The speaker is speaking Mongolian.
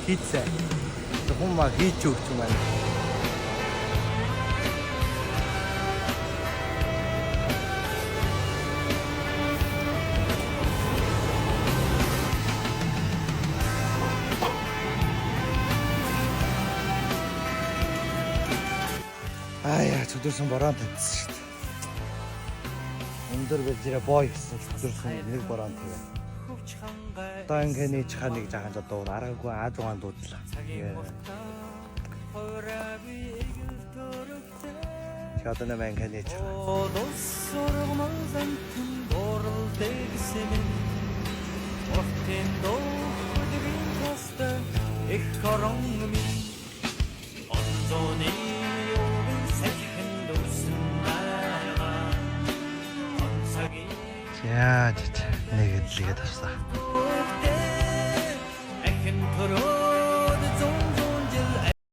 хийцээ. Хүмүүс хийж өгч юм байна. Аяа, чөдөрсөн бороо тавьсан шүү дээ. Өндөр бэлжирэ бой гэсэн чөдөрсөн нэг бороо тавьсан. Одоо ингээд нэг чахаа нэг жаахан дуу араагүй аажуугаан дуудлаа. Чад нэмэн ингээд чахаа. Яа, нэг эдлэгээд авсаа.